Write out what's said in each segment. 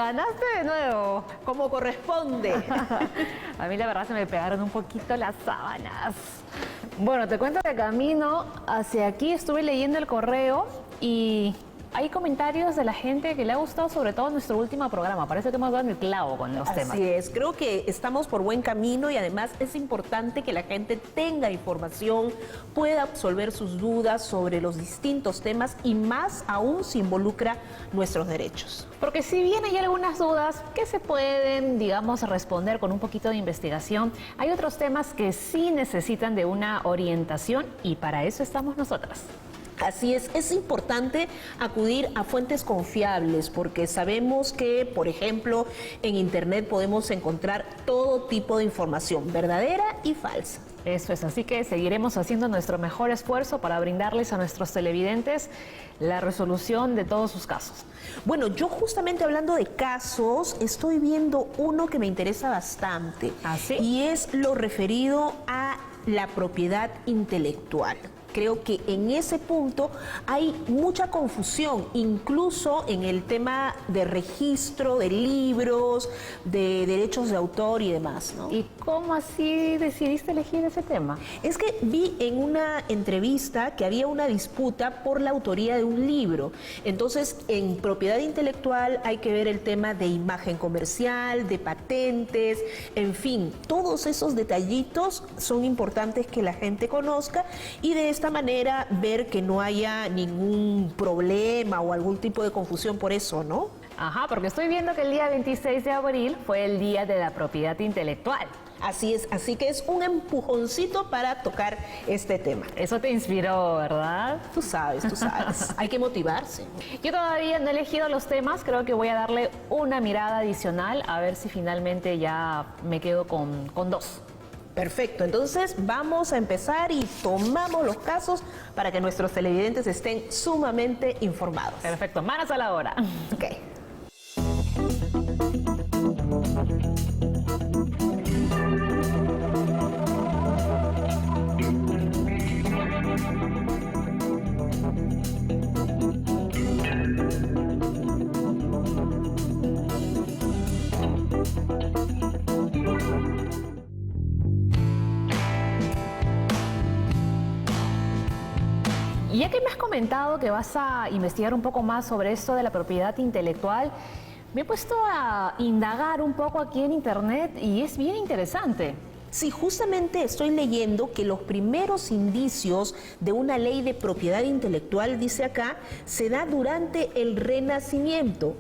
ganaste de nuevo. Como corresponde. A mí la verdad se me pegaron un poquito las sábanas. Bueno, te cuento que camino hacia aquí estuve leyendo el correo y hay comentarios de la gente que le ha gustado sobre todo nuestro último programa. Parece que hemos dado en el clavo con los temas. Así es, creo que estamos por buen camino y además es importante que la gente tenga información, pueda absolver sus dudas sobre los distintos temas y más aún si involucra nuestros derechos. Porque si bien hay algunas dudas que se pueden, digamos, responder con un poquito de investigación, hay otros temas que sí necesitan de una orientación y para eso estamos nosotras. Así es importante acudir a fuentes confiables porque sabemos que, por ejemplo, en Internet podemos encontrar todo tipo de información, verdadera y falsa. Eso es, así que seguiremos haciendo nuestro mejor esfuerzo para brindarles a nuestros televidentes la resolución de todos sus casos. Bueno, yo justamente hablando de casos, estoy viendo uno que me interesa bastante. ¿Ah, sí? Y es lo referido a la propiedad intelectual. Creo que en ese punto hay mucha confusión, incluso en el tema de registro de libros, de derechos de autor y demás, ¿no? ¿Y cómo así decidiste elegir ese tema? Es que vi en una entrevista que había una disputa por la autoría de un libro. Entonces, en propiedad intelectual hay que ver el tema de imagen comercial, de patentes, en fin, todos esos detallitos son importantes que la gente conozca y de esta manera ver que no haya ningún problema o algún tipo de confusión por eso, ¿no? Ajá, porque estoy viendo que el día 26 de abril fue el Día de la Propiedad Intelectual. Así es, así que es un empujoncito para tocar este tema. Eso te inspiró, ¿verdad? Tú sabes, hay que motivarse. Yo todavía no he elegido los temas, creo que voy a darle una mirada adicional a ver si finalmente ya me quedo con dos. Perfecto, entonces vamos a empezar y tomamos los casos para que nuestros televidentes estén sumamente informados. Perfecto, manos a la obra. Ok. Y ya que me has comentado que vas a investigar un poco más sobre esto de la propiedad intelectual, me he puesto a indagar un poco aquí en internet y es bien interesante. Sí, justamente estoy leyendo que los primeros indicios de una ley de propiedad intelectual, dice acá, se da durante el Renacimiento,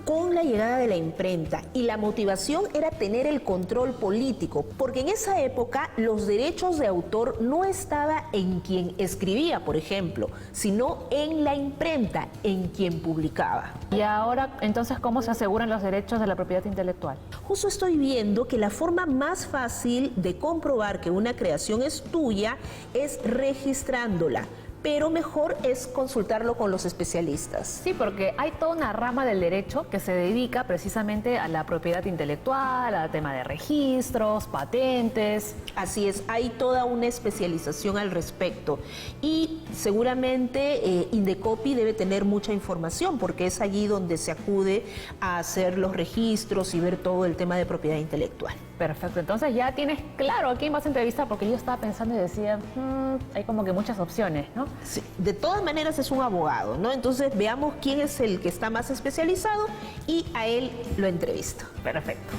con la llegada de la imprenta, y la motivación era tener el control político, porque en esa época los derechos de autor no estaba en quien escribía, por ejemplo, sino en la imprenta, en quien publicaba. Y ahora, entonces, ¿cómo se aseguran los derechos de la propiedad intelectual? Justo estoy viendo que la forma más fácil de comprobar que una creación es tuya es registrándola, pero mejor es consultarlo con los especialistas. Sí, porque hay toda una rama del derecho que se dedica precisamente a la propiedad intelectual, al tema de registros, patentes. Así es, hay toda una especialización al respecto y seguramente Indecopi debe tener mucha información porque es allí donde se acude a hacer los registros y ver todo el tema de propiedad intelectual. Perfecto, entonces ya tienes claro a quién vas a entrevistar, porque yo estaba pensando y decía, hay como que muchas opciones, ¿no? Sí, de todas maneras es un abogado, ¿no? Entonces veamos quién es el que está más especializado y a él lo entrevisto. Perfecto.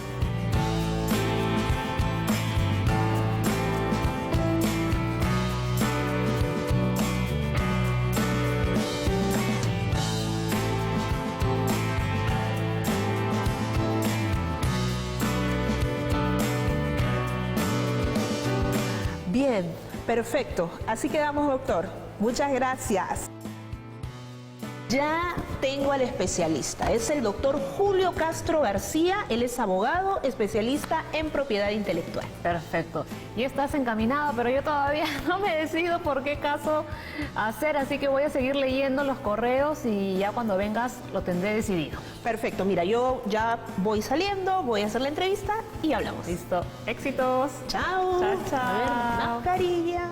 Bien, perfecto. Así quedamos, doctor. Muchas gracias. Ya tengo al especialista. Es el doctor Julio Castro García. Él es abogado, especialista en propiedad intelectual. Perfecto. Y estás encaminado, pero yo todavía no me decido por qué caso hacer, así que voy a seguir leyendo los correos y ya cuando vengas lo tendré decidido. Perfecto. Mira, yo ya voy saliendo, voy a hacer la entrevista y hablamos. Listo. Éxitos. Chao. Chao, chao. A ver, mascarilla.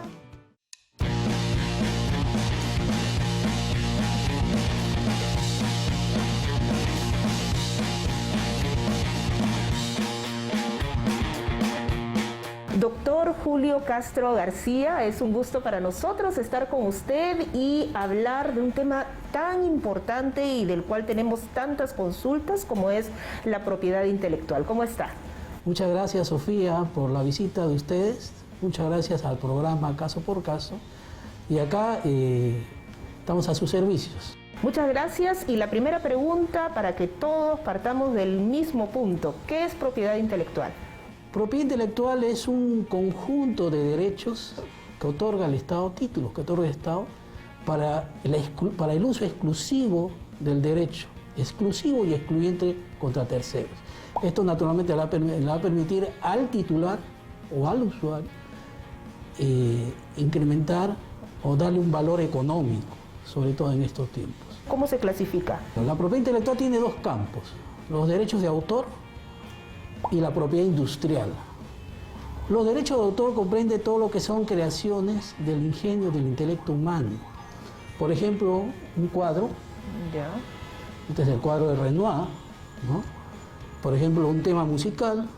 Doctor Julio Castro García, es un gusto para nosotros estar con usted y hablar de un tema tan importante y del cual tenemos tantas consultas como es la propiedad intelectual. ¿Cómo está? Muchas gracias, Sofía, por la visita de ustedes. Muchas gracias al programa Caso por Caso. Y acá estamos a sus servicios. Muchas gracias. Y la primera pregunta, para que todos partamos del mismo punto. ¿Qué es propiedad intelectual? Propiedad intelectual es un conjunto de derechos que otorga el Estado, títulos que otorga el Estado, para el uso exclusivo del derecho, exclusivo y excluyente contra terceros. Esto naturalmente le va a permitir al titular o al usuario incrementar o darle un valor económico, sobre todo en estos tiempos. ¿Cómo se clasifica? La propiedad intelectual tiene dos campos: los derechos de autor y la propiedad industrial. Los derechos de autor comprenden todo lo que son creaciones del ingenio, del intelecto humano. Por ejemplo, un cuadro. Ya. Este es el cuadro de Renoir, ¿no? Por ejemplo, un tema musical,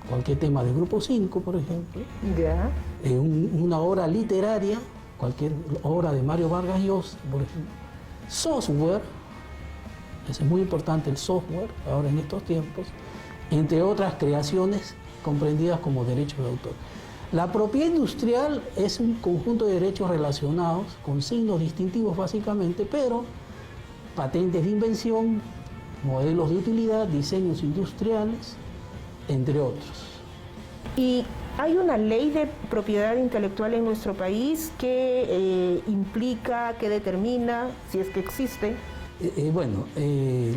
cualquier tema del Grupo 5, por ejemplo. Ya. Una obra literaria, cualquier obra de Mario Vargas Llosa, por ejemplo. Software, es muy importante el software ahora en estos tiempos, entre otras creaciones comprendidas como derechos de autor. La propiedad industrial es un conjunto de derechos relacionados con signos distintivos básicamente, pero patentes de invención, modelos de utilidad, diseños industriales, entre otros. Y hay una ley de propiedad intelectual en nuestro país que implica, que determina, si es que existe.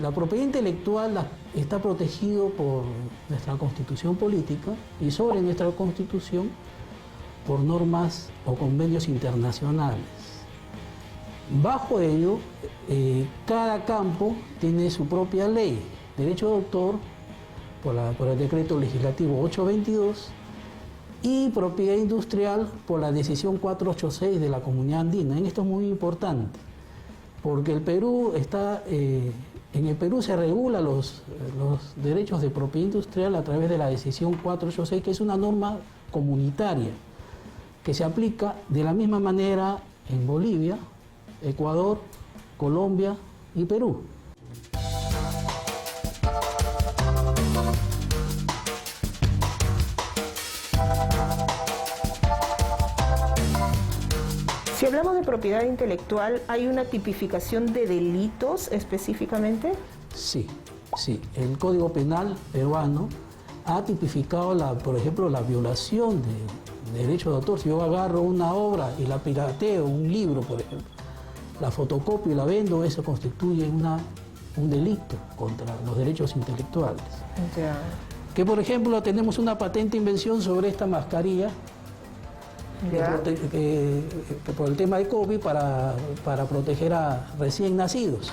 La propiedad intelectual está protegido por nuestra Constitución política y sobre nuestra Constitución por normas o convenios internacionales. Bajo ello, cada campo tiene su propia ley. Derecho de autor por el decreto legislativo 822 y propiedad industrial por la decisión 486 de la Comunidad Andina. Esto es muy importante, porque en el Perú se regula los derechos de propiedad industrial a través de la decisión 486, que es una norma comunitaria que se aplica de la misma manera en Bolivia, Ecuador, Colombia y Perú. Si hablamos de propiedad intelectual, ¿hay una tipificación de delitos específicamente? Sí. El Código Penal peruano ha tipificado, por ejemplo, la violación de derechos de autor. Si yo agarro una obra y la pirateo, un libro, por ejemplo, la fotocopio y la vendo, eso constituye un delito contra los derechos intelectuales. Ya. Que, por ejemplo, tenemos una patente invención sobre esta mascarilla, por el tema de COVID, para proteger a recién nacidos.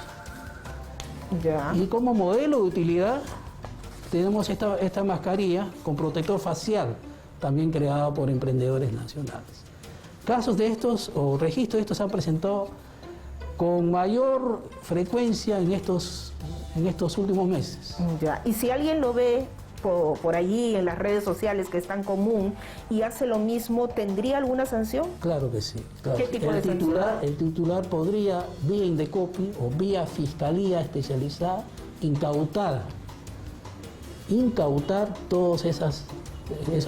Ya. Y como modelo de utilidad tenemos esta mascarilla con protector facial, también creada por emprendedores nacionales. Casos de estos o registros de estos se han presentado con mayor frecuencia en estos últimos meses. Ya. Y si alguien lo ve por allí en las redes sociales, que es tan común, y hace lo mismo, ¿tendría alguna sanción? Claro que sí. Claro. ¿Qué tipo de sanción? El titular podría, vía Indecopi o vía Fiscalía Especializada, incautar todos esos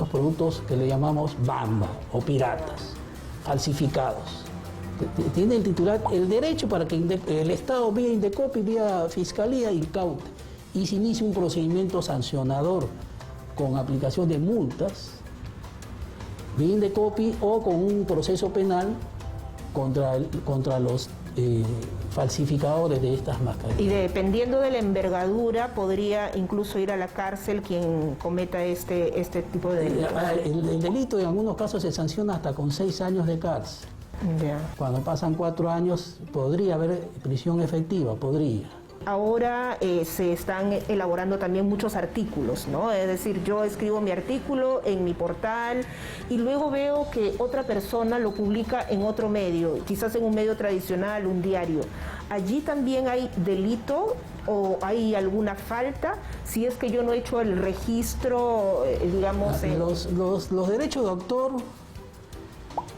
productos que le llamamos bamba o piratas, falsificados. Tiene el titular el derecho para que el Estado, vía Indecopi, vía Fiscalía, incaute y se inicia un procedimiento sancionador con aplicación de multas, vía Indecopi, o con un proceso penal contra los falsificadores de estas mascarillas. Y dependiendo de la envergadura, podría incluso ir a la cárcel quien cometa este tipo de delito. El delito en algunos casos se sanciona hasta con 6 años de cárcel. Ya. Cuando pasan 4 años podría haber prisión efectiva, podría. ahora se están elaborando también muchos artículos, ¿no? Es decir, yo escribo mi artículo en mi portal y luego veo que otra persona lo publica en otro medio, quizás en un medio tradicional, un diario. ¿Allí también hay delito o hay alguna falta si es que yo no he hecho el registro, digamos? Los derechos de autor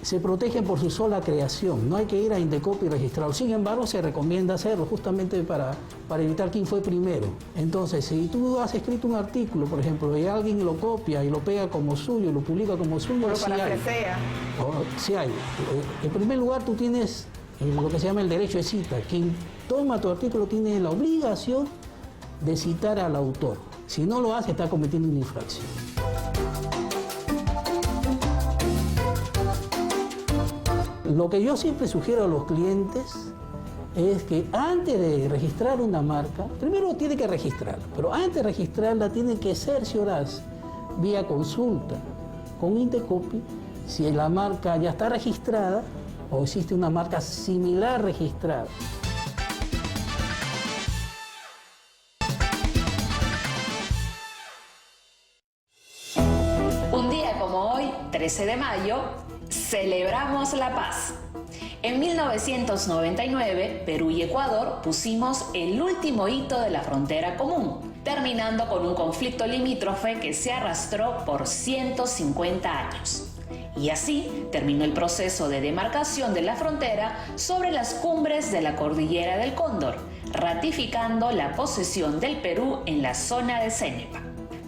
se protegen por su sola creación, no hay que ir a Indecopi y registrarlo. Sin embargo, se recomienda hacerlo justamente para evitar quién fue primero. Entonces, si tú has escrito un artículo, por ejemplo, y alguien lo copia y lo pega como suyo, lo publica como suyo, Pero sí para hay. que sea. Sí hay. En primer lugar, tú tienes lo que se llama el derecho de cita. Quien toma tu artículo tiene la obligación de citar al autor. Si no lo hace, está cometiendo una infracción. Lo que yo siempre sugiero a los clientes es que antes de registrar una marca, primero tiene que registrarla, pero antes de registrarla tiene que cerciorarse vía consulta con Indecopi si la marca ya está registrada o existe una marca similar registrada. Un día como hoy, 13 de mayo, celebramos la paz. En 1999, Perú y Ecuador pusimos el último hito de la frontera común, terminando con un conflicto limítrofe que se arrastró por 150 años. Y así terminó el proceso de demarcación de la frontera sobre las cumbres de la cordillera del Cóndor, ratificando la posesión del Perú en la zona de Cenepa.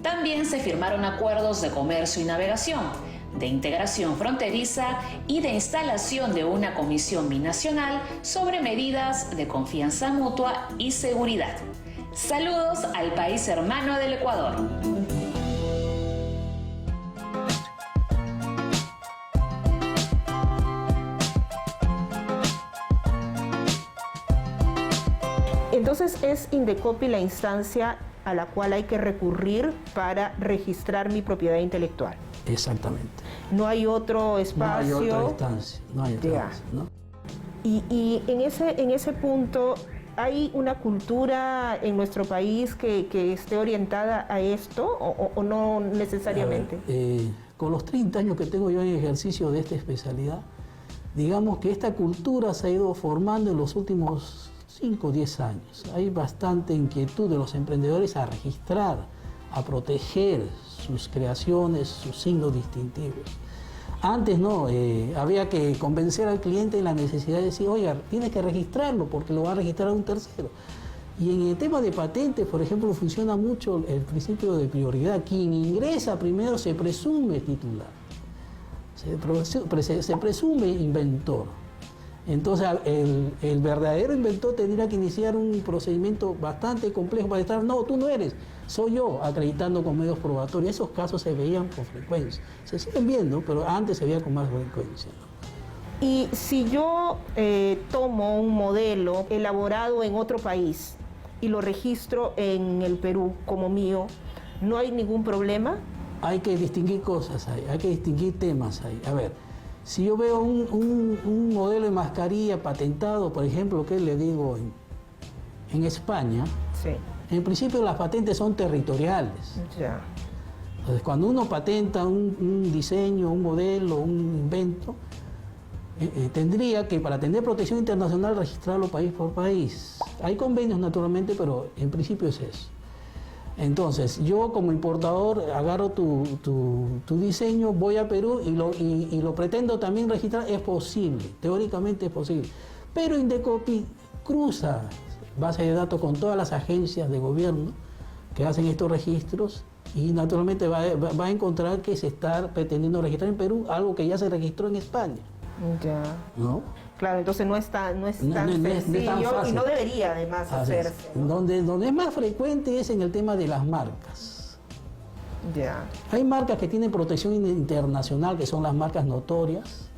También se firmaron acuerdos de comercio y navegación, de integración fronteriza y de instalación de una comisión binacional sobre medidas de confianza mutua y seguridad. Saludos al país hermano del Ecuador. Entonces, ¿es Indecopi la instancia a la cual hay que recurrir para registrar mi propiedad intelectual? Exactamente. No hay otro espacio. No hay otra instancia. No hay otra instancia, ¿no? Y en ese punto, ¿hay una cultura en nuestro país que esté orientada a esto o no necesariamente? Con los 30 años que tengo yo en ejercicio de esta especialidad, digamos que esta cultura se ha ido formando en los últimos 5 o 10 años. Hay bastante inquietud de los emprendedores a registrar, a proteger sus creaciones, sus signos distintivos. Antes no, había que convencer al cliente en la necesidad de decir, oiga, tienes que registrarlo porque lo va a registrar un tercero. Y en el tema de patentes, por ejemplo, funciona mucho el principio de prioridad. Quien ingresa primero se presume titular, se presume inventor. Entonces, el verdadero inventor tendría que iniciar un procedimiento bastante complejo para estar, no, tú no eres, soy yo, acreditando con medios probatorios. Esos casos se veían con frecuencia. Se siguen viendo, pero antes se veía con más frecuencia, ¿no? Y si yo tomo un modelo elaborado en otro país y lo registro en el Perú como mío, ¿no hay ningún problema? Hay que distinguir cosas ahí, hay que distinguir temas ahí. A ver, si yo veo un modelo de mascarilla patentado, por ejemplo, ¿qué le digo? En España, Sí. En principio las patentes son territoriales. Ya. Entonces, cuando uno patenta un diseño, un modelo, un invento, tendría que, para tener protección internacional, registrarlo país por país. Hay convenios, naturalmente, pero en principio es eso. Entonces, yo como importador agarro tu diseño, voy a Perú y lo pretendo también registrar. Es posible, teóricamente es posible. Pero Indecopi cruza base de datos con todas las agencias de gobierno que hacen estos registros y naturalmente va a encontrar que se está pretendiendo registrar en Perú algo que ya se registró en España. Ya. ¿No? Claro, entonces no es tan sencillo tan fácil. y no debería además hacerse, ¿no? Donde es más frecuente es en el tema de las marcas. Ya. Hay marcas que tienen protección internacional, que son las marcas notorias,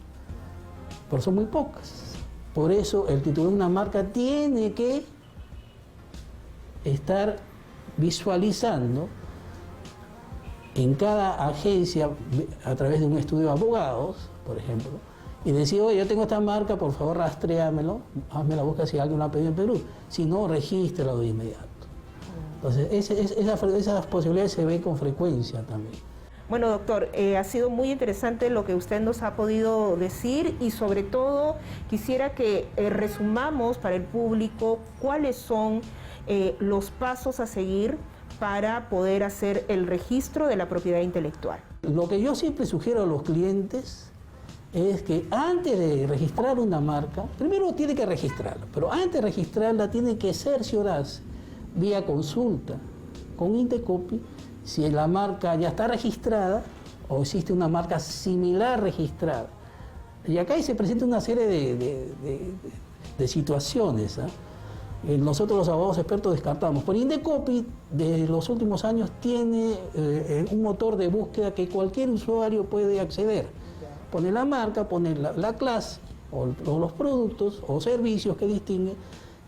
pero son muy pocas. Por eso el titular de una marca tiene que estar visualizando en cada agencia, a través de un estudio de abogados, por ejemplo, y decir, oye, yo tengo esta marca, por favor rastréamelo, hazme la búsqueda si alguien lo ha pedido en Perú. Si no, regístralo de inmediato. Entonces, esas posibilidades se ven con frecuencia también. Bueno, doctor, ha sido muy interesante lo que usted nos ha podido decir y sobre todo quisiera que resumamos para el público cuáles son los pasos a seguir para poder hacer el registro de la propiedad intelectual. Lo que yo siempre sugiero a los clientes es que antes de registrar una marca, primero tiene que registrarla, pero antes de registrarla tiene que cerciorarse vía consulta con Indecopi si la marca ya está registrada o existe una marca similar registrada. Y acá se presenta una serie de situaciones, ¿eh? Nosotros los abogados expertos descartamos. Pero Indecopi, de los últimos años, tiene un motor de búsqueda que cualquier usuario puede acceder. Pone la marca, pone la clase o los productos o servicios que distinguen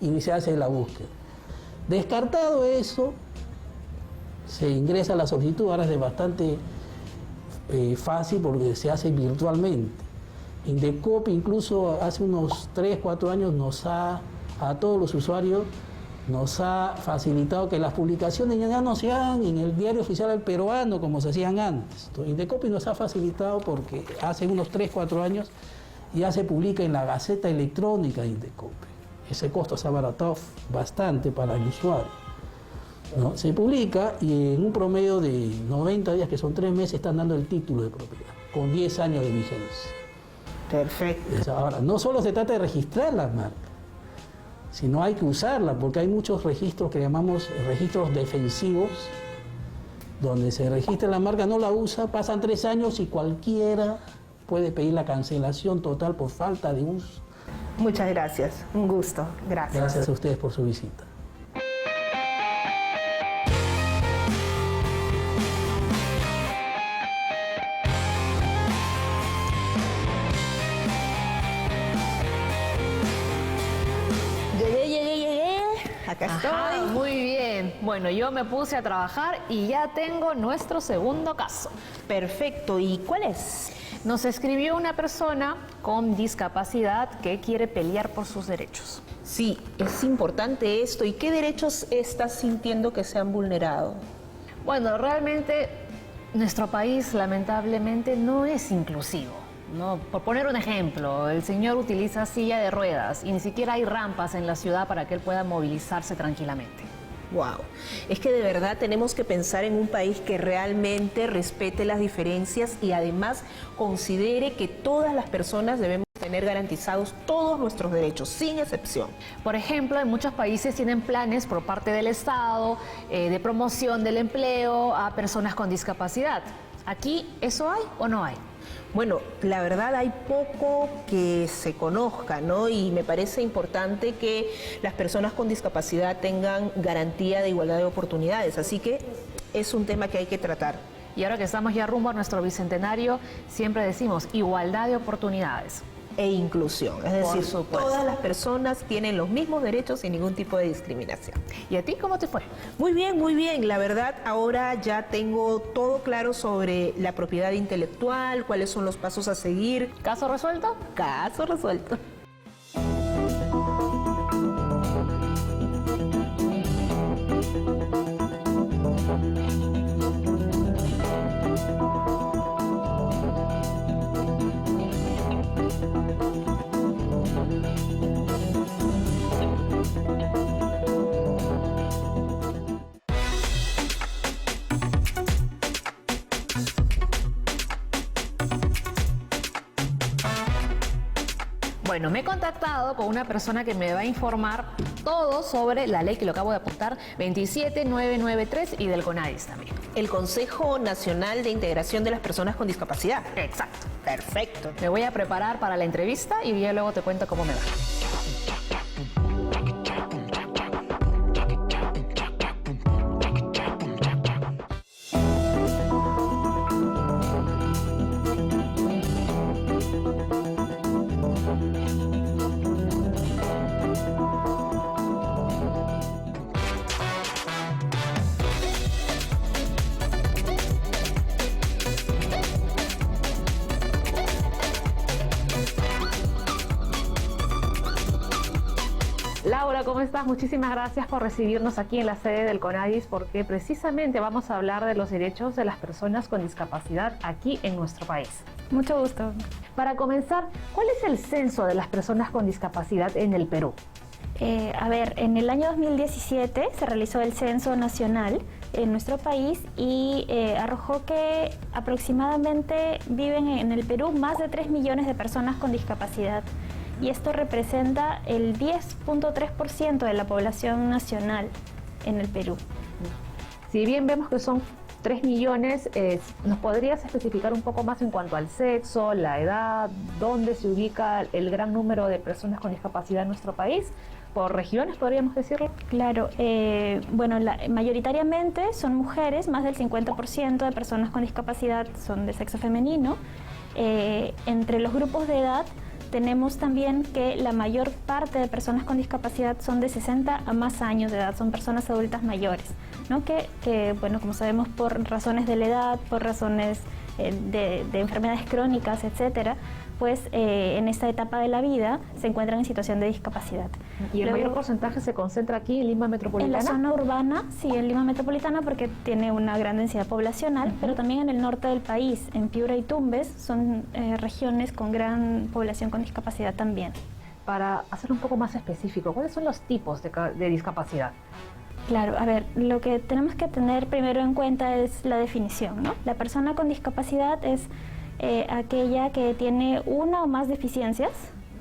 y se hace la búsqueda. Descartado eso, se ingresa la solicitud. Ahora es bastante fácil porque se hace virtualmente. Indecopi incluso hace unos 3, 4 años a todos los usuarios nos ha facilitado que las publicaciones ya no se hagan en el diario oficial del peruano como se hacían antes. Entonces, Indecopi nos ha facilitado porque hace unos 3, 4 años ya se publica en la Gaceta Electrónica de Indecopi. Ese costo se ha abaratado bastante para el usuario, ¿no? Se publica y en un promedio de 90 días, que son 3 meses, están dando el título de propiedad, con 10 años de vigencia. Perfecto. Ahora, no solo se trata de registrar las marcas, sino hay que usarla, porque hay muchos registros que llamamos registros defensivos, donde se registra la marca, no la usa, pasan 3 años y cualquiera puede pedir la cancelación total por falta de uso. Muchas gracias, un gusto, gracias. Gracias a ustedes por su visita. Llegué, acá Ajá, estoy. muy bien. Bueno, yo me puse a trabajar y ya tengo nuestro segundo caso. Perfecto, ¿y cuál es? Nos escribió una persona con discapacidad que quiere pelear por sus derechos. Sí, es importante esto. ¿Y qué derechos estás sintiendo que se han vulnerado? Bueno, realmente nuestro país lamentablemente no es inclusivo, ¿no? Por poner un ejemplo, el señor utiliza silla de ruedas y ni siquiera hay rampas en la ciudad para que él pueda movilizarse tranquilamente. Wow, es que de verdad tenemos que pensar en un país que realmente respete las diferencias y además considere que todas las personas debemos tener garantizados todos nuestros derechos, sin excepción. Por ejemplo, en muchos países tienen planes por parte del Estado de promoción del empleo a personas con discapacidad. ¿Aquí eso hay o no hay? Bueno, la verdad hay poco que se conozca, ¿no? Y me parece importante que las personas con discapacidad tengan garantía de igualdad de oportunidades, así que es un tema que hay que tratar. Y ahora que estamos ya rumbo a nuestro bicentenario, siempre decimos igualdad de oportunidades. E inclusión, es decir, supuesto. todas las personas tienen los mismos derechos sin ningún tipo de discriminación. ¿Y a ti cómo te fue? Muy bien, la verdad ahora ya tengo todo claro sobre la propiedad intelectual, cuáles son los pasos a seguir. ¿Caso resuelto? Caso resuelto. Bueno, me he contactado con una persona que me va a informar todo sobre la ley que lo acabo de apuntar, 27993 y del CONADIS también. El Consejo Nacional de Integración de las Personas con Discapacidad. Exacto. Perfecto. Me voy a preparar para la entrevista y ya luego te cuento cómo me va. Laura, ¿cómo estás? Muchísimas gracias por recibirnos aquí en la sede del CONADIS, porque precisamente vamos a hablar de los derechos de las personas con discapacidad aquí en nuestro país. Mucho gusto. Para comenzar, ¿cuál es el censo de las personas con discapacidad en el Perú? En el año 2017 se realizó el censo nacional en nuestro país y arrojó que aproximadamente viven en el Perú más de 3 millones de personas con discapacidad. Y esto representa el 10.3% de la población nacional en el Perú. Si bien vemos que son 3 millones, ¿nos podrías especificar un poco más en cuanto al sexo, la edad, dónde se ubica el gran número de personas con discapacidad en nuestro país? ¿Por regiones podríamos decirlo? Claro, mayoritariamente son mujeres, más del 50% de personas con discapacidad son de sexo femenino. Entre los grupos de edad tenemos también que la mayor parte de personas con discapacidad son de 60 a más años de edad, son personas adultas mayores, ¿no? que como sabemos, por razones de la edad, por razones de enfermedades crónicas, etcétera, pues en esta etapa de la vida se encuentran en situación de discapacidad. ¿Y el mayor porcentaje se concentra aquí en Lima Metropolitana? En la zona urbana, sí, en Lima Metropolitana, porque tiene una gran densidad poblacional, pero también en el norte del país, en Piura y Tumbes, son regiones con gran población con discapacidad también. Para hacer un poco más específico, ¿cuáles son los tipos de discapacidad? Claro, lo que tenemos que tener primero en cuenta es la definición, ¿no? La persona con discapacidad es aquella que tiene una o más deficiencias,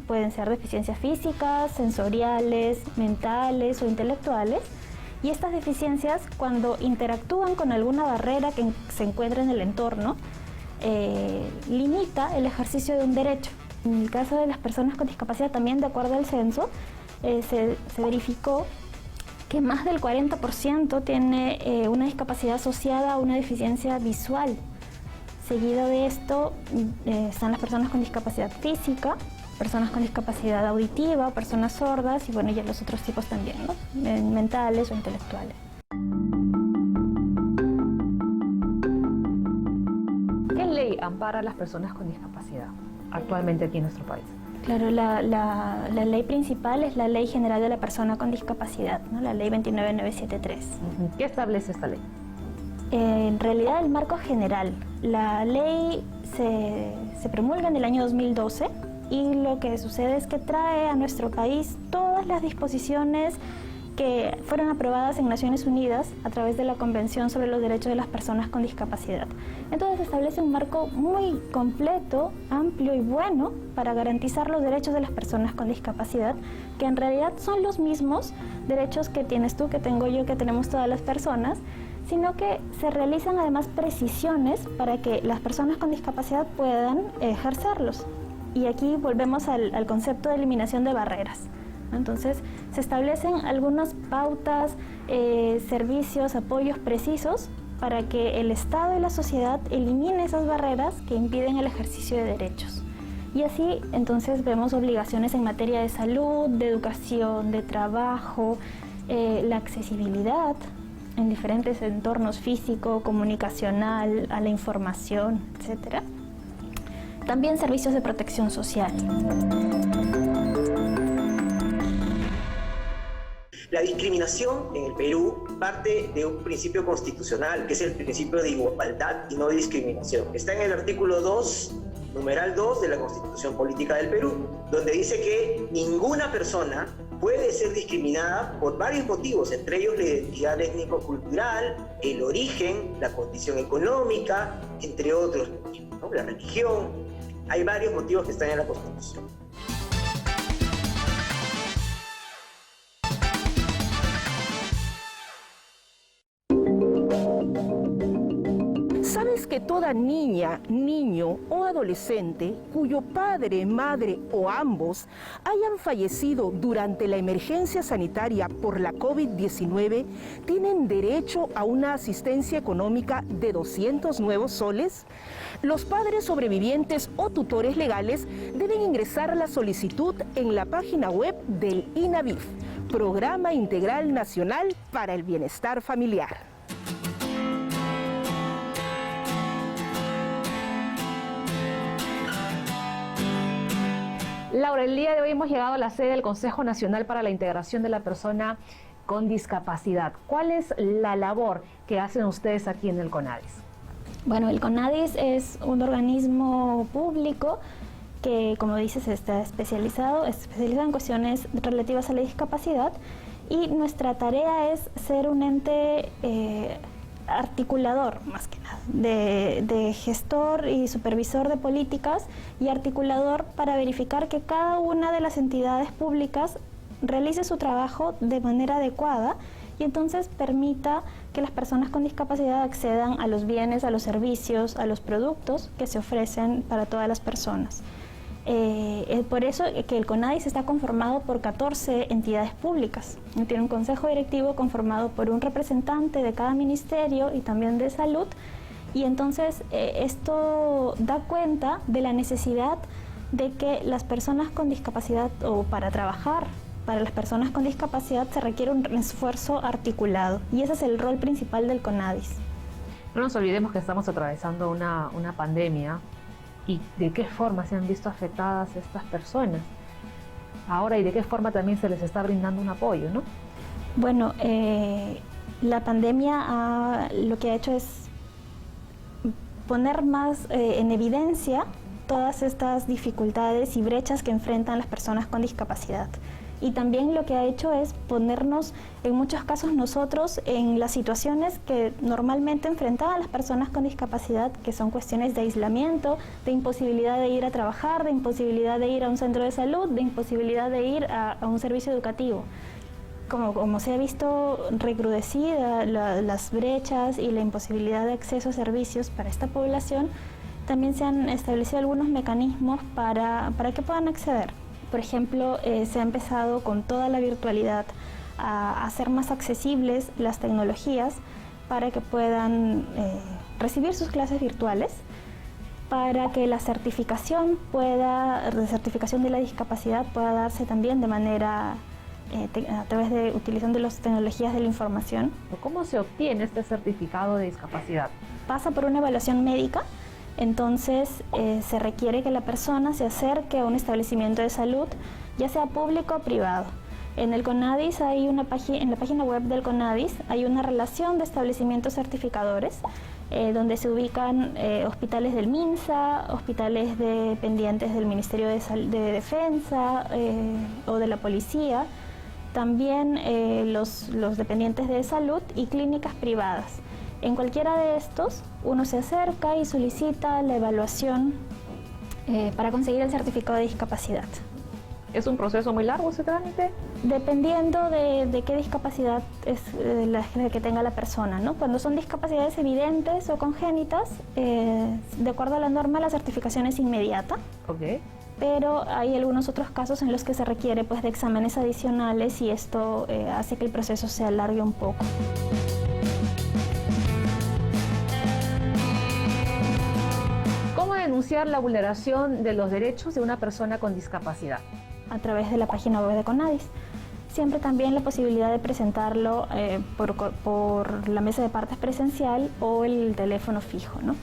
pueden ser deficiencias físicas, sensoriales, mentales o intelectuales, y estas deficiencias, cuando interactúan con alguna barrera que se encuentra en el entorno, limita el ejercicio de un derecho. En el caso de las personas con discapacidad, también de acuerdo al censo, se verificó que más del 40% tiene una discapacidad asociada a una deficiencia visual. Seguido de esto están las personas con discapacidad física, personas con discapacidad auditiva, personas sordas y ya los otros tipos también, ¿no? Mentales o intelectuales. ¿Qué ley ampara a las personas con discapacidad actualmente aquí en nuestro país? Claro, la ley principal es la Ley General de la Persona con Discapacidad, ¿no? La Ley 29973. ¿Qué establece esta ley? En realidad el marco general. La ley se promulga en el año 2012 y lo que sucede es que trae a nuestro país todas las disposiciones que fueron aprobadas en Naciones Unidas a través de la Convención sobre los Derechos de las Personas con Discapacidad. Entonces establece un marco muy completo, amplio y bueno para garantizar los derechos de las personas con discapacidad, que en realidad son los mismos derechos que tienes tú, que tengo yo, que tenemos todas las personas, sino que se realizan además precisiones para que las personas con discapacidad puedan ejercerlos. Y aquí volvemos al concepto de eliminación de barreras. Entonces, se establecen algunas pautas, servicios, apoyos precisos para que el Estado y la sociedad eliminen esas barreras que impiden el ejercicio de derechos. Y así, entonces, vemos obligaciones en materia de salud, de educación, de trabajo, la accesibilidad en diferentes entornos físico, comunicacional, a la información, etc. También servicios de protección social. La discriminación en el Perú parte de un principio constitucional, que es el principio de igualdad y no de discriminación. Está en el artículo 2, numeral 2 de la Constitución Política del Perú, donde dice que ninguna persona puede ser discriminada por varios motivos, entre ellos la identidad étnico-cultural, el origen, la condición económica, entre otros motivos, ¿no? La religión. Hay varios motivos que están en la Constitución. ¿Sabes que toda niña, niño o adolescente cuyo padre, madre o ambos hayan fallecido durante la emergencia sanitaria por la COVID-19 tienen derecho a una asistencia económica de 200 nuevos soles? Los padres sobrevivientes o tutores legales deben ingresar la solicitud en la página web del INABIF, Programa Integral Nacional para el Bienestar Familiar. Laura, el día de hoy hemos llegado a la sede del Consejo Nacional para la Integración de la Persona con Discapacidad. ¿Cuál es la labor que hacen ustedes aquí en el CONADIS? Bueno, el CONADIS es un organismo público que, como dices, está especializado en cuestiones relativas a la discapacidad, y nuestra tarea es ser un ente articulador, más que nada, de gestor y supervisor de políticas, y articulador para verificar que cada una de las entidades públicas realice su trabajo de manera adecuada y entonces permita que las personas con discapacidad accedan a los bienes, a los servicios, a los productos que se ofrecen para todas las personas. Es por eso que el CONADIS está conformado por 14 entidades públicas. Tiene un consejo directivo conformado por un representante de cada ministerio y también de salud, y entonces esto da cuenta de la necesidad de que las personas con discapacidad, o para trabajar para las personas con discapacidad, se requiere un esfuerzo articulado, y ese es el rol principal del CONADIS. No nos olvidemos que estamos atravesando una pandemia, y de qué forma se han visto afectadas estas personas ahora, y de qué forma también se les está brindando un apoyo, ¿no? Bueno, la pandemia lo que ha hecho es poner más en evidencia todas estas dificultades y brechas que enfrentan las personas con discapacidad. Y también lo que ha hecho es ponernos, en muchos casos nosotros, en las situaciones que normalmente enfrentaban las personas con discapacidad, que son cuestiones de aislamiento, de imposibilidad de ir a trabajar, de imposibilidad de ir a un centro de salud, de imposibilidad de ir a un servicio educativo. Como se ha visto recrudecida las brechas y la imposibilidad de acceso a servicios para esta población, también se han establecido algunos mecanismos para que puedan acceder. Por ejemplo, se ha empezado con toda la virtualidad a hacer más accesibles las tecnologías para que puedan recibir sus clases virtuales, para que la certificación de la discapacidad pueda darse también de manera a través de utilizando las tecnologías de la información. ¿Cómo se obtiene este certificado de discapacidad? Pasa por una evaluación médica. Entonces se requiere que la persona se acerque a un establecimiento de salud, ya sea público o privado. En el CONADIS hay en la página web del CONADIS hay una relación de establecimientos certificadores, donde se ubican hospitales del MINSA, hospitales dependientes del Ministerio de Defensa o de la Policía, también los dependientes de salud y clínicas privadas. En cualquiera de estos, uno se acerca y solicita la evaluación para conseguir el certificado de discapacidad. ¿Es un proceso muy largo ese trámite? Dependiendo de qué discapacidad es la que tenga la persona, ¿no? Cuando son discapacidades evidentes o congénitas, de acuerdo a la norma, la certificación es inmediata. Okay. Pero hay algunos otros casos en los que se requiere de exámenes adicionales, y esto hace que el proceso se alargue un poco. Denunciar la vulneración de los derechos de una persona con discapacidad? A través de la página web de CONADIS. Siempre también la posibilidad de presentarlo por la mesa de partes presencial o el teléfono fijo, ¿no?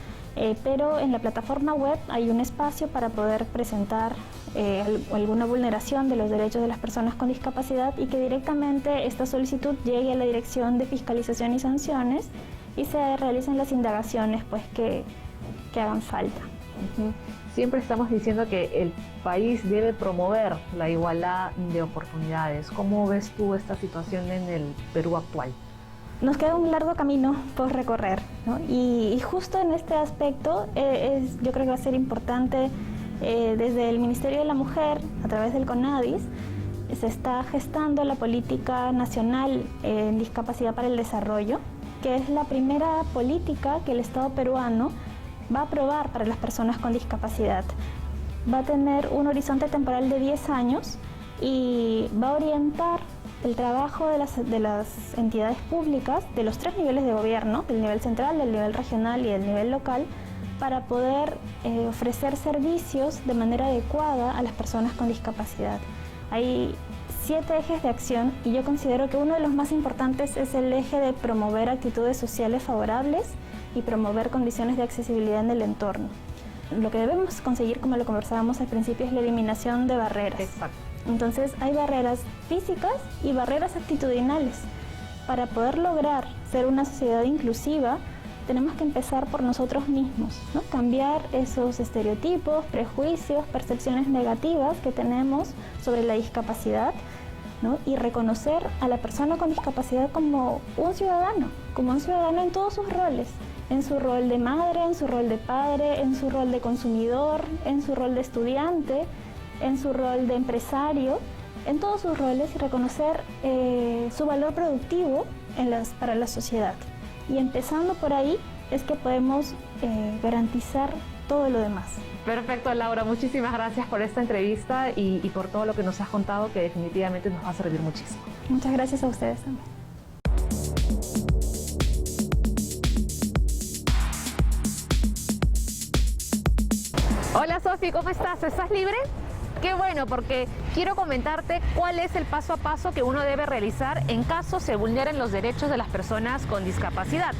Pero en la plataforma web hay un espacio para poder presentar alguna vulneración de los derechos de las personas con discapacidad, y que directamente esta solicitud llegue a la Dirección de Fiscalización y Sanciones y se realicen las indagaciones que hagan falta. Siempre estamos diciendo que el país debe promover la igualdad de oportunidades. ¿Cómo ves tú esta situación en el Perú actual? Nos queda un largo camino por recorrer, ¿no? Y justo en este aspecto yo creo que va a ser importante, desde el Ministerio de la Mujer, a través del CONADIS, se está gestando la Política Nacional en Discapacidad para el Desarrollo, que es la primera política que el Estado peruano va a aprobar para las personas con discapacidad. Va a tener un horizonte temporal de 10 años y va a orientar el trabajo de las entidades públicas de los 3 niveles de gobierno, del nivel central, del nivel regional y del nivel local, para poder ofrecer servicios de manera adecuada a las personas con discapacidad. Hay 7 ejes de acción, y yo considero que uno de los más importantes es el eje de promover actitudes sociales favorables y promover condiciones de accesibilidad en el entorno. lo que debemos conseguir, como lo conversábamos al principio, es la eliminación de barreras. Exacto. Entonces hay barreras físicas y barreras actitudinales. Para poder lograr ser una sociedad inclusiva, tenemos que empezar por nosotros mismos, ¿no? Cambiar esos estereotipos, prejuicios, percepciones negativas que tenemos sobre la discapacidad, ¿no? Y reconocer a la persona con discapacidad como un ciudadano en todos sus roles, en su rol de madre, en su rol de padre, en su rol de consumidor, en su rol de estudiante, en su rol de empresario, en todos sus roles, y reconocer su valor productivo para la sociedad. Y empezando por ahí es que podemos garantizar todo lo demás. Perfecto, Laura, muchísimas gracias por esta entrevista y por todo lo que nos has contado, que definitivamente nos va a servir muchísimo. Muchas gracias a ustedes también. Hola Sofi, ¿cómo estás? ¿Estás libre? Qué bueno, porque quiero comentarte cuál es el paso a paso que uno debe realizar en caso se vulneren los derechos de las personas con discapacidad.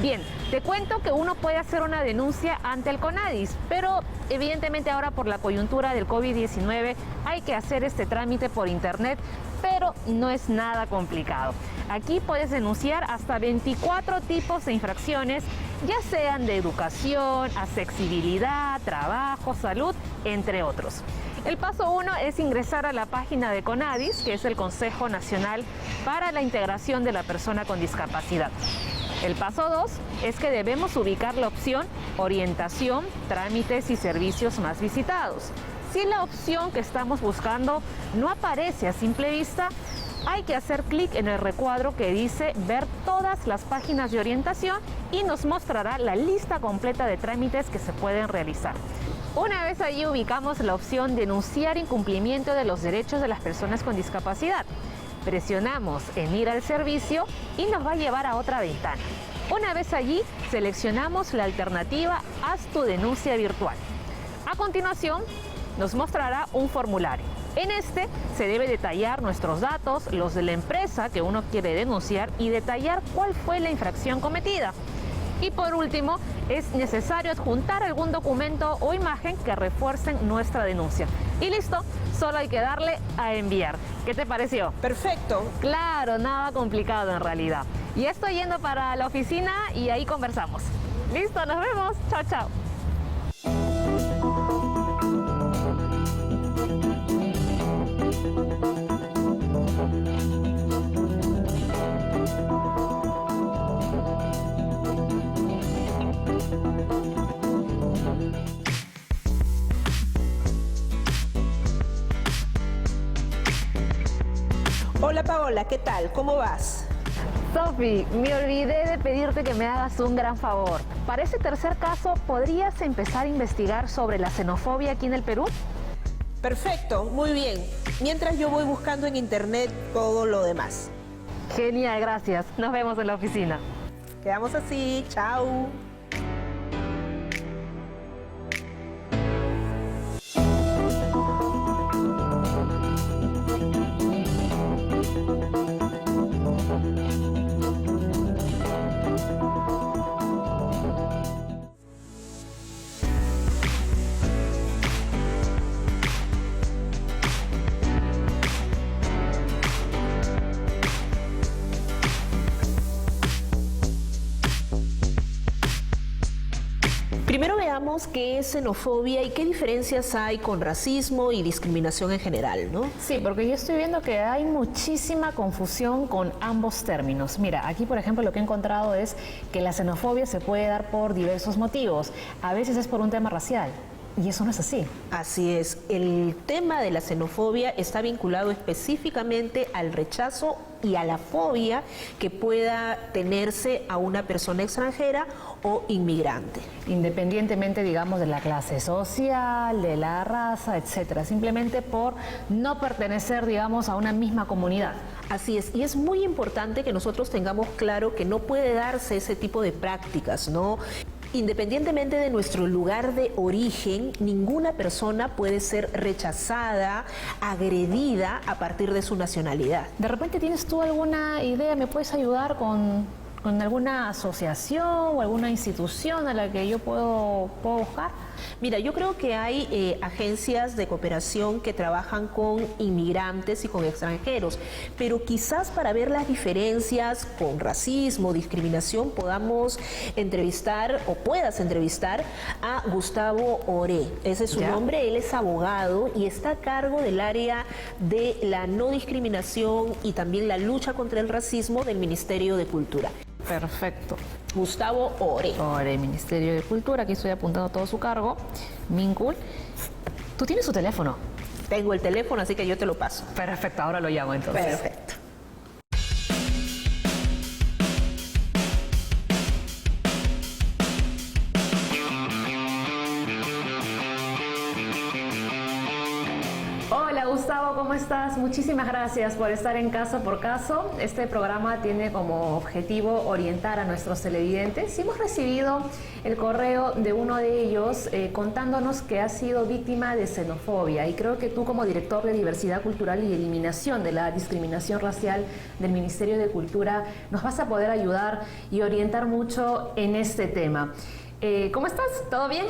Bien, te cuento que uno puede hacer una denuncia ante el CONADIS, pero evidentemente ahora por la coyuntura del COVID-19 hay que hacer este trámite por internet, pero no es nada complicado. Aquí puedes denunciar hasta 24 tipos de infracciones, ya sean de educación, accesibilidad, trabajo, salud, entre otros. El paso 1 es ingresar a la página de CONADIS, que es el Consejo Nacional para la Integración de la Persona con Discapacidad. El paso 2 es que debemos ubicar la opción Orientación, Trámites y Servicios más visitados. Si la opción que estamos buscando no aparece a simple vista, hay que hacer clic en el recuadro que dice Ver todas las páginas de orientación y nos mostrará la lista completa de trámites que se pueden realizar. Una vez allí ubicamos la opción Denunciar incumplimiento de los derechos de las personas con discapacidad. Presionamos en Ir al servicio y nos va a llevar a otra ventana. Una vez allí, seleccionamos la alternativa Haz tu denuncia virtual. A continuación, nos mostrará un formulario. En este se debe detallar nuestros datos, los de la empresa que uno quiere denunciar y detallar cuál fue la infracción cometida. Y por último, es necesario adjuntar algún documento o imagen que refuercen nuestra denuncia. Y listo, solo hay que darle a enviar. ¿Qué te pareció? Perfecto. Claro, nada complicado en realidad. Y estoy yendo para la oficina y ahí conversamos. Listo, nos vemos. Chao, chao. Hola Paola, ¿qué tal? ¿Cómo vas? Sofi, me olvidé de pedirte que me hagas un gran favor. Para ese tercer caso, ¿podrías empezar a investigar sobre la xenofobia aquí en el Perú? Perfecto, muy bien. Mientras yo voy buscando en internet todo lo demás. Genial, gracias. Nos vemos en la oficina. Quedamos así, chao. Primero veamos qué es xenofobia y qué diferencias hay con racismo y discriminación en general, ¿no? Sí, porque yo estoy viendo que hay muchísima confusión con ambos términos. Mira, aquí por ejemplo lo que he encontrado es que la xenofobia se puede dar por diversos motivos. A veces es por un tema racial. Y eso no es así. Así es, el tema de la xenofobia está vinculado específicamente al rechazo y a la fobia que pueda tenerse a una persona extranjera o inmigrante. Independientemente, digamos, de la clase social, de la raza, etcétera, simplemente por no pertenecer, digamos, a una misma comunidad. Así es, y es muy importante que nosotros tengamos claro que no puede darse ese tipo de prácticas, ¿no? Independientemente de nuestro lugar de origen, ninguna persona puede ser rechazada, agredida a partir de su nacionalidad. De repente, ¿tienes tú alguna idea? ¿Me puedes ayudar con con alguna asociación o alguna institución a la que yo puedo buscar? Mira, yo creo que hay agencias de cooperación que trabajan con inmigrantes y con extranjeros, pero quizás para ver las diferencias con racismo, discriminación, podamos entrevistar o puedas entrevistar a Gustavo Oré. Ese es su nombre, él es abogado y está a cargo del área de la no discriminación y también la lucha contra el racismo del Ministerio de Cultura. Perfecto. Gustavo Oré. Oré, Ministerio de Cultura, aquí estoy apuntando todo su cargo. Mincul. ¿Tú tienes su teléfono? Tengo el teléfono, así que yo te lo paso. Perfecto, ahora lo llamo entonces. Perfecto. Hola Gustavo, ¿cómo estás? Muchísimas gracias por estar en Caso por Caso. Este programa tiene como objetivo orientar a nuestros televidentes y hemos recibido el correo de uno de ellos contándonos que ha sido víctima de xenofobia, y creo que tú, como director de Diversidad Cultural y Eliminación de la Discriminación Racial del Ministerio de Cultura, nos vas a poder ayudar y orientar mucho en este tema. ¿Cómo estás? ¿Todo bien?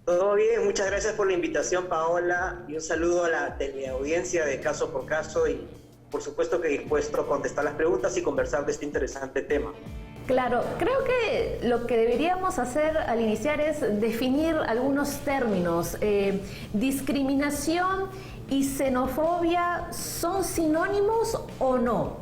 Todo bien, muchas gracias por la invitación, Paola, y un saludo a la teleaudiencia de Caso por Caso, y por supuesto que dispuesto a contestar las preguntas y conversar de este interesante tema. Claro, creo que lo que deberíamos hacer al iniciar es definir algunos términos. ¿Discriminación y xenofobia son sinónimos o no?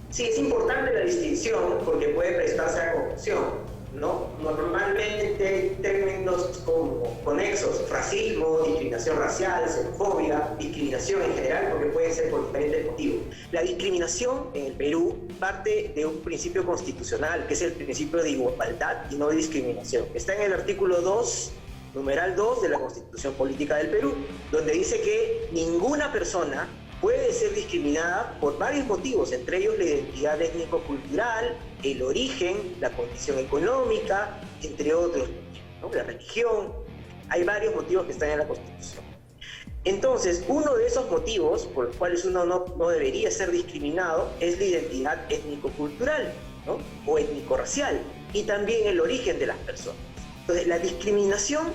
Sí, es importante la distinción porque puede prestarse a confusión, ¿no? Normalmente hay términos como conexos: racismo, discriminación racial, xenofobia, discriminación en general, porque pueden ser por diferentes motivos. La discriminación en el Perú parte de un principio constitucional, que es el principio de igualdad y no de discriminación. Está en el artículo 2, numeral 2 de la Constitución Política del Perú, donde dice que ninguna persona puede ser discriminada por varios motivos, entre ellos la identidad étnico-cultural, el origen, la condición económica, entre otros, ¿no? La religión. Hay varios motivos que están en la Constitución. Entonces, uno de esos motivos por los cuales uno no debería ser discriminado es la identidad étnico-cultural, ¿no? O étnico-racial, y también el origen de las personas. Entonces, la discriminación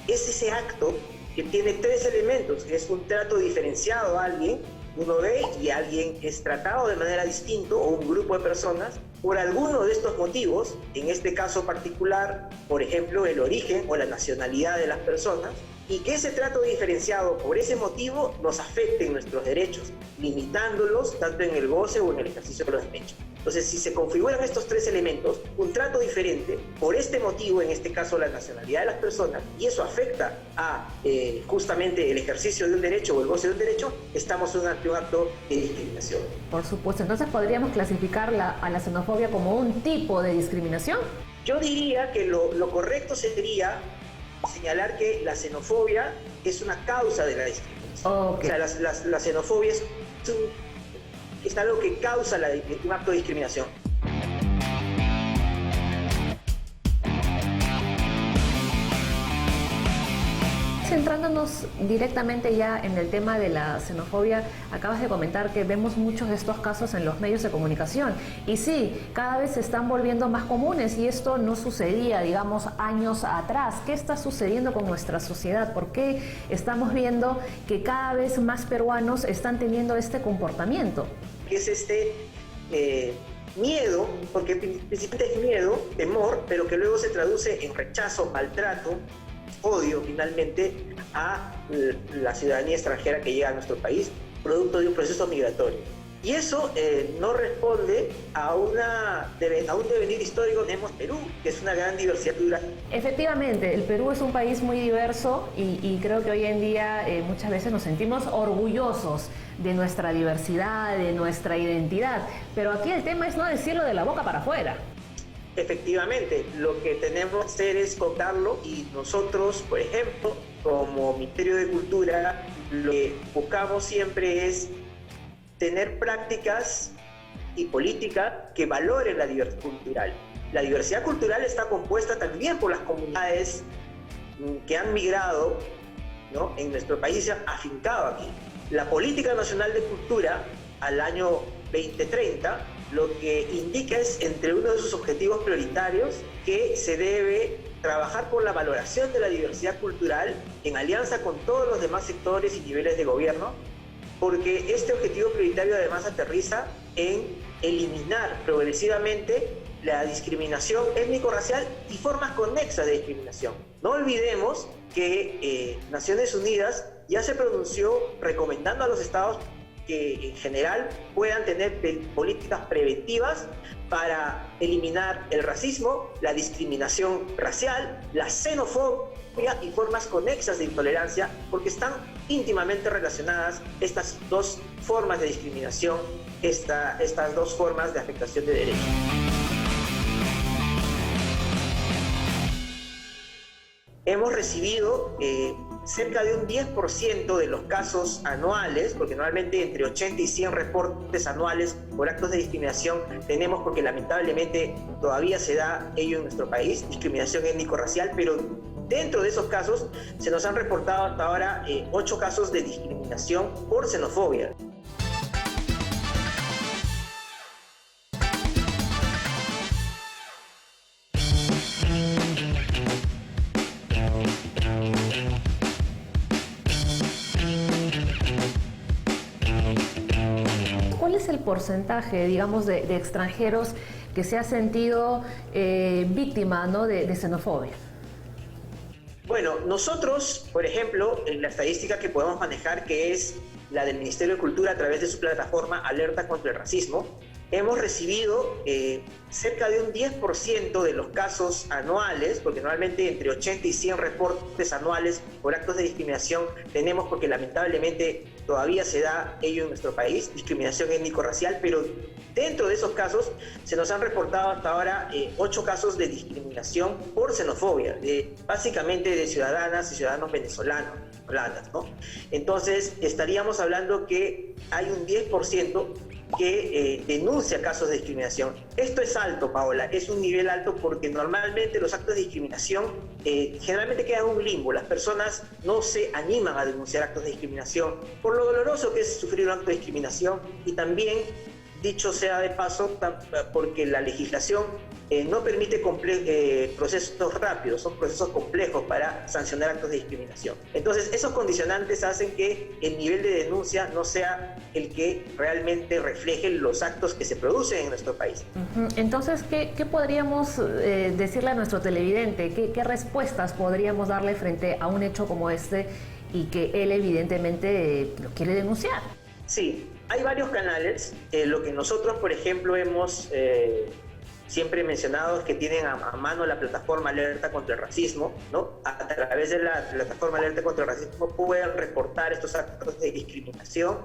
es ese acto que tiene tres elementos, que es un trato diferenciado a alguien, uno ve y alguien es tratado de manera distinta, o un grupo de personas, por alguno de estos motivos, en este caso particular, por ejemplo, el origen o la nacionalidad de las personas, y que ese trato diferenciado por ese motivo nos afecte en nuestros derechos, limitándolos tanto en el goce o en el ejercicio de los derechos. Entonces, si se configuran estos tres elementos, un trato diferente por este motivo, en este caso la nacionalidad de las personas, y eso afecta a justamente el ejercicio de un derecho o el goce de un derecho, estamos ante un acto de discriminación. Por supuesto. Entonces, ¿podríamos clasificar a la xenofobia como un tipo de discriminación? Yo diría que lo correcto sería señalar que la xenofobia es una causa de la discriminación. Okay. O sea, la xenofobia es algo que causa un acto de discriminación. Centrándonos directamente ya en el tema de la xenofobia, acabas de comentar que vemos muchos de estos casos en los medios de comunicación. Y sí, cada vez se están volviendo más comunes, y esto no sucedía, digamos, años atrás. ¿Qué está sucediendo con nuestra sociedad? ¿Por qué estamos viendo que cada vez más peruanos están teniendo este comportamiento? Es este miedo, porque principalmente es miedo, temor, pero que luego se traduce en rechazo, maltrato, odio finalmente a la ciudadanía extranjera que llega a nuestro país, producto de un proceso migratorio. Y eso no responde a un devenir histórico que tenemos Perú, que es una gran diversidad cultural. Efectivamente, el Perú es un país muy diverso y creo que hoy en día muchas veces nos sentimos orgullosos de nuestra diversidad, de nuestra identidad, pero aquí el tema es no decirlo de la boca para afuera. Efectivamente, lo que tenemos que hacer es contarlo, y nosotros, por ejemplo, como Ministerio de Cultura, lo que buscamos siempre es tener prácticas y políticas que valoren la diversidad cultural. La diversidad cultural está compuesta también por las comunidades que han migrado, ¿no?, en nuestro país y se han afincado aquí. La Política Nacional de Cultura al año 2030 lo que indica es, entre uno de sus objetivos prioritarios, que se debe trabajar por la valoración de la diversidad cultural en alianza con todos los demás sectores y niveles de gobierno, porque este objetivo prioritario además aterriza en eliminar progresivamente la discriminación étnico-racial y formas conexas de discriminación. No olvidemos que Naciones Unidas ya se pronunció recomendando a los estados que en general puedan tener políticas preventivas para eliminar el racismo, la discriminación racial, la xenofobia y formas conexas de intolerancia, porque están íntimamente relacionadas estas dos formas de discriminación, estas dos formas de afectación de derechos. Hemos recibido cerca de un 10% de los casos anuales, porque normalmente entre 80 y 100 reportes anuales por actos de discriminación tenemos, porque lamentablemente todavía se da ello en nuestro país, discriminación étnico-racial, pero dentro de esos casos se nos han reportado hasta ahora 8 casos de discriminación por xenofobia. ¿Cuál es el porcentaje, digamos, de extranjeros que se ha sentido víctima, ¿no?, de xenofobia? Bueno, nosotros, por ejemplo, en la estadística que podemos manejar, que es la del Ministerio de Cultura a través de su plataforma Alerta contra el Racismo, hemos recibido cerca de un 10% de los casos anuales, porque normalmente entre 80 y 100 reportes anuales por actos de discriminación tenemos, porque lamentablemente todavía se da ello en nuestro país, discriminación étnico-racial, pero dentro de esos casos se nos han reportado hasta ahora 8 casos de discriminación por xenofobia, básicamente de ciudadanas y ciudadanos venezolanos, ¿no? Entonces estaríamos hablando que hay un 10% que denuncia casos de discriminación. Esto es alto, Paola, es un nivel alto, porque normalmente los actos de discriminación generalmente quedan en un limbo. Las personas no se animan a denunciar actos de discriminación por lo doloroso que es sufrir un acto de discriminación, y también, dicho sea de paso, porque la legislación no permite procesos rápidos, son procesos complejos para sancionar actos de discriminación. Entonces, esos condicionantes hacen que el nivel de denuncia no sea el que realmente refleje los actos que se producen en nuestro país. Entonces, ¿qué podríamos decirle a nuestro televidente? ¿Qué respuestas podríamos darle frente a un hecho como este y que él evidentemente lo quiere denunciar? Sí, hay varios canales. Lo que nosotros, por ejemplo, hemos siempre mencionado es que tienen a mano la plataforma Alerta contra el Racismo, ¿no? A través de la plataforma Alerta contra el Racismo pueden reportar estos actos de discriminación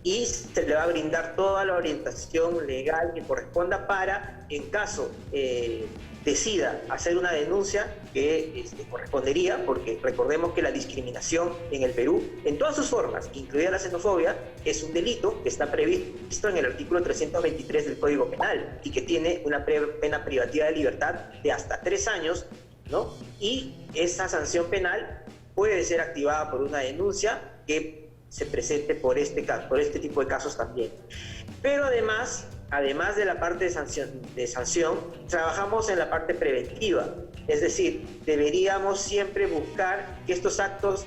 y se le va a brindar toda la orientación legal que corresponda para, en caso decida hacer una denuncia que correspondería, porque recordemos que la discriminación en el Perú, en todas sus formas, incluida la xenofobia, es un delito que está previsto en el artículo 323 del Código Penal y que tiene una pena privativa de libertad de hasta 3 años, ¿no? Y esa sanción penal puede ser activada por una denuncia que se presente por este tipo de casos también. Pero además de la parte de sanción, trabajamos en la parte preventiva. Es decir, deberíamos siempre buscar que estos actos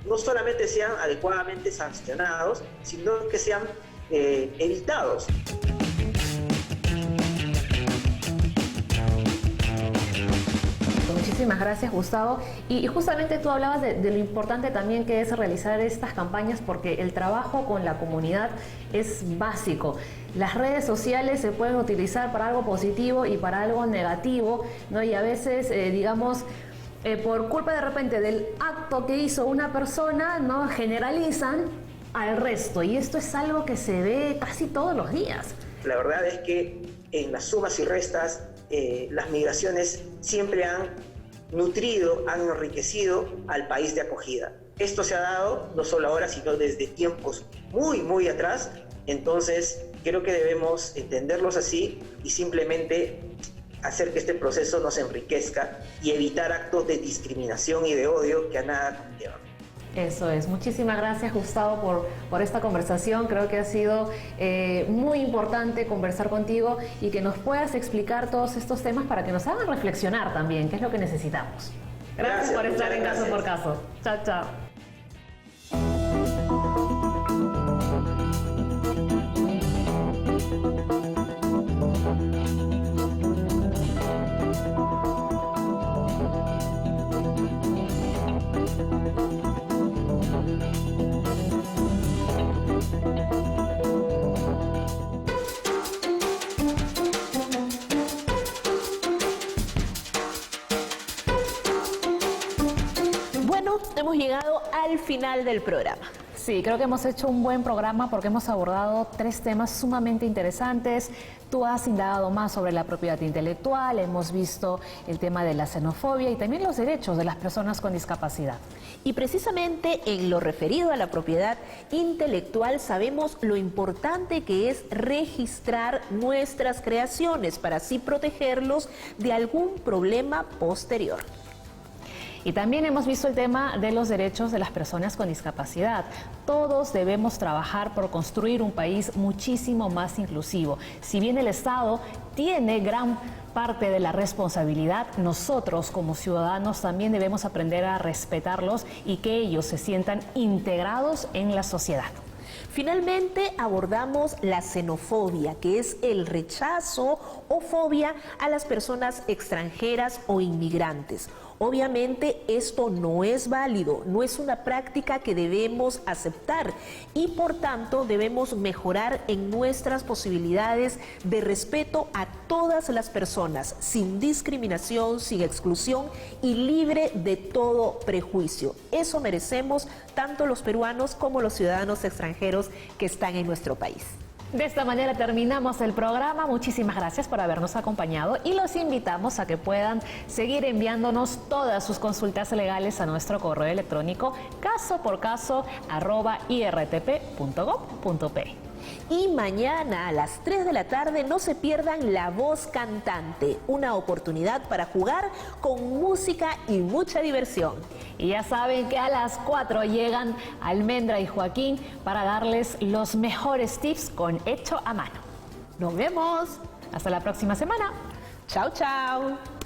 no solamente sean adecuadamente sancionados, sino que sean evitados. Muchísimas gracias, Gustavo. Y justamente tú hablabas de lo importante también que es realizar estas campañas, porque el trabajo con la comunidad es básico. Las redes sociales se pueden utilizar para algo positivo y para algo negativo, ¿no? Y a veces, digamos, por culpa de repente del acto que hizo una persona, ¿no?, generalizan al resto. Y esto es algo que se ve casi todos los días. La verdad es que en las sumas y restas, las migraciones siempre han nutrido, han enriquecido al país de acogida. Esto se ha dado no solo ahora, sino desde tiempos muy, muy atrás. Entonces, creo que debemos entenderlos así y simplemente hacer que este proceso nos enriquezca y evitar actos de discriminación y de odio que a nada conllevan. Eso es. Muchísimas gracias, Gustavo, por esta conversación. Creo que ha sido muy importante conversar contigo y que nos puedas explicar todos estos temas para que nos hagan reflexionar también, que es lo que necesitamos. Gracias por estar en Caso por Caso. Chao, chao. Bueno, hemos llegado al final del programa. Sí, creo que hemos hecho un buen programa porque hemos abordado 3 temas sumamente interesantes. Tú has indagado más sobre la propiedad intelectual, hemos visto el tema de la xenofobia y también los derechos de las personas con discapacidad. Y precisamente en lo referido a la propiedad intelectual sabemos lo importante que es registrar nuestras creaciones para así protegerlos de algún problema posterior. Y también hemos visto el tema de los derechos de las personas con discapacidad. Todos debemos trabajar por construir un país muchísimo más inclusivo. Si bien el Estado tiene gran parte de la responsabilidad, nosotros como ciudadanos también debemos aprender a respetarlos y que ellos se sientan integrados en la sociedad. Finalmente abordamos la xenofobia, que es el rechazo o fobia a las personas extranjeras o inmigrantes. Obviamente esto no es válido, no es una práctica que debemos aceptar y por tanto debemos mejorar en nuestras posibilidades de respeto a todas las personas, sin discriminación, sin exclusión y libre de todo prejuicio. Eso merecemos tanto los peruanos como los ciudadanos extranjeros que están en nuestro país. De esta manera terminamos el programa. Muchísimas gracias por habernos acompañado y los invitamos a que puedan seguir enviándonos todas sus consultas legales a nuestro correo electrónico casoporcaso@irtp.gov.pe. Y mañana a las 3 de la tarde no se pierdan La Voz Cantante, una oportunidad para jugar con música y mucha diversión. Y ya saben que a las 4 llegan Almendra y Joaquín para darles los mejores tips con hecho a mano. Nos vemos. Hasta la próxima semana. Chao, chao.